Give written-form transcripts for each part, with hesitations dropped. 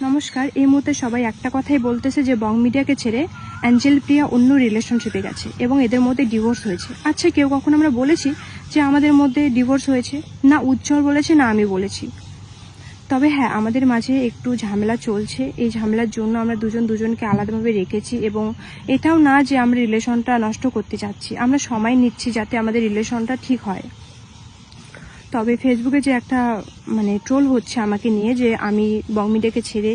নমস্কার। এই মুহূর্তে সবাই একটা কথাই বলতেছে যে বং মিডিয়াকে ছেড়ে অ্যাঞ্জেল প্রিয়া অন্য রিলেশনশিপে গেছে এবং এদের মধ্যে ডিভোর্স হয়েছে। আচ্ছা, কেউ কখন আমরা বলেছি যে আমাদের মধ্যে ডিভোর্স হয়েছে? না উজ্জ্বল বলেছে, না আমি বলেছি। তবে হ্যাঁ, আমাদের মাঝে একটু ঝামেলা চলছে। এই ঝামেলার জন্য আমরা দুজনকে আলাদাভাবে রেখেছি এবং এটাও না যে আমরা রিলেশনটা নষ্ট করতে চাচ্ছি, আমরা সময় নিচ্ছি যাতে আমাদের রিলেশনটা ঠিক হয়। তবে ফেসবুকে যে একটা ট্রোল হচ্ছে আমাকে নিয়ে যে আমি বং মিডিয়াকে ছেড়ে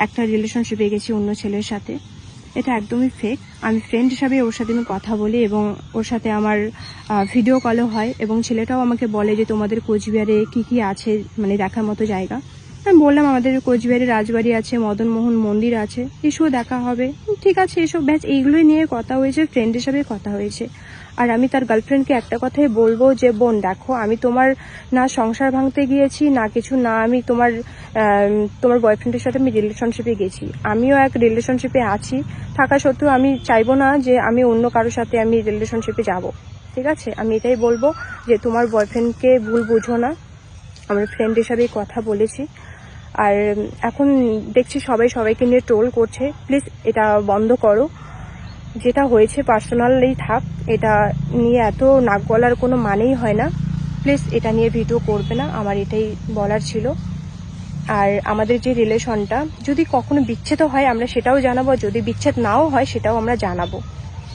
একটা রিলেশনশিপে গেছি অন্য ছেলের সাথে, এটা একদমই ফেক। আমি ফ্রেন্ড হিসাবে ওর সাথে আমি কথা বলি এবং ওর সাথে আমার ভিডিও কলও হয় এবং ছেলেটাও আমাকে বলে যে তোমাদের কোচবিহারে কি আছে দেখার মতো জায়গা। আমি বললাম আমাদের কোচবিহারে রাজবাড়ি আছে, মদনমোহন মন্দির আছে, এসব দেখা হবে। ঠিক আছে, এসব ব্যাচ এইগুলোই নিয়ে কথা হয়েছে, ফ্রেন্ড হিসাবে কথা হয়েছে। আর আমি তার গার্লফ্রেন্ডকে একটা কথাই বলবো যে বোন দেখো, আমি তোমার না সংসার ভাঙতে গিয়েছি না কিছু, না আমি তোমার বয়ফ্রেন্ডের সাথে আমি রিলেশনশিপে গেছি। আমিও এক রিলেশনশিপে আছি, থাকা সত্ত্বেও আমি চাইবো না যে আমি অন্য কারোর সাথে আমি রিলেশনশিপে যাব। ঠিক আছে, আমি এটাই বলবো যে তোমার বয়ফ্রেন্ডকে ভুল বুঝো না, আমার ফ্রেন্ড হিসাবেই কথা বলেছি। আর এখন দেখছি সবাইকে নিয়ে ট্রোল করছে, প্লিজ এটা বন্ধ করো। যেটা হয়েছে পার্সোনালি থাক, এটা নিয়ে এত নাক গলার কোনো মানেই হয় না। প্লিজ এটা নিয়ে ভিডিও করবে না, আমার এটাই বলার ছিল। আর আমাদের যে রিলেশনটা যদি কখনো বিচ্ছেদ হয় আমরা সেটাও জানাবো, যদি বিচ্ছেদ নাও হয় সেটাও আমরা জানাবো।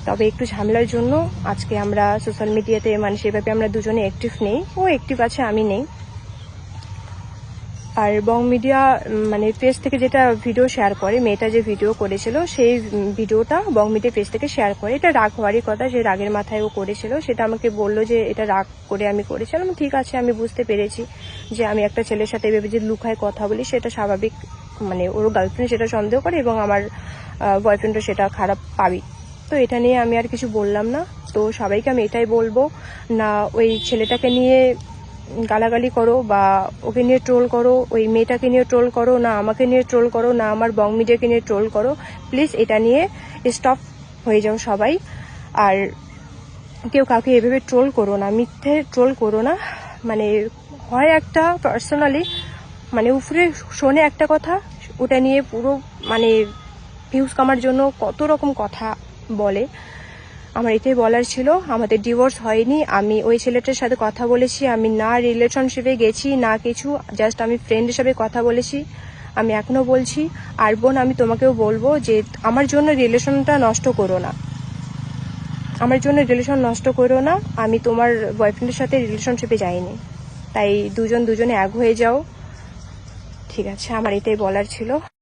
তবে একটু ঝামেলার জন্য আজকে আমরা সোশ্যাল মিডিয়াতে সেভাবে আমরা দুজনে অ্যাক্টিভ নেই, ও অ্যাক্টিভ আছে, আমি নেই। আর বং মিডিয়া পেজ থেকে যেটা ভিডিও শেয়ার করে, মেয়েটা যে ভিডিও করেছিল সেই ভিডিওটা বং মিডিয়া পেজ থেকে শেয়ার করে। এটা রাগ হওয়ারই কথা, যে রাগের মাথায় ও করেছিল। সেটা আমাকে বললো যে এটা রাগ করে আমি করেছিলাম। ঠিক আছে, আমি বুঝতে পেরেছি যে আমি একটা ছেলের সাথে ভেবে যে লুকায় কথা বলি সেটা স্বাভাবিক। ওর গার্লফ্রেন্ড সেটা সন্দেহ করে এবং আমার বয়ফ্রেন্ডও সেটা খারাপ পাবি। তো এটা নিয়ে আমি আর কিছু বললাম না। তো সবাইকে আমি এটাই বলবো, না ওই ছেলেটাকে নিয়ে গালাগালি করো বা ওকে নিয়ে ট্রোল করো, ওই মেয়েটাকে নিয়ে ট্রোল করো, না আমাকে নিয়ে ট্রোল করো, না আমার বং মিডিয়াকে নিয়ে ট্রোল করো। প্লিজ এটা নিয়ে স্টপ হয়ে যাও সবাই। আর কেউ কাউকে এভাবে ট্রোল করো না, মিথ্যে ট্রোল করো না। হয় একটা পার্সোনালি উপরে শোনে একটা কথা, ওটা নিয়ে পুরো ভিউজ কামার জন্য কত রকম কথা বলে। আমার এটাই বলার ছিল, আমাদের ডিভোর্স হয়নি। আমি ওই ছেলেটার সাথে কথা বলেছি, আমি না রিলেশনশিপে গেছি না কিছু, জাস্ট আমি ফ্রেন্ড হিসাবে কথা বলেছি। আমি এখনো বলছি। আর বোন, আমি তোমাকেও বলবো যে আমার জন্য রিলেশনটা নষ্ট করো না, আমার জন্য রিলেশন নষ্ট করো না। আমি তোমার বয়ফ্রেন্ডের সাথে রিলেশনশিপে যাইনি, তাই দুজনে এক হয়ে যাও। ঠিক আছে, আমার এটাই বলার ছিল।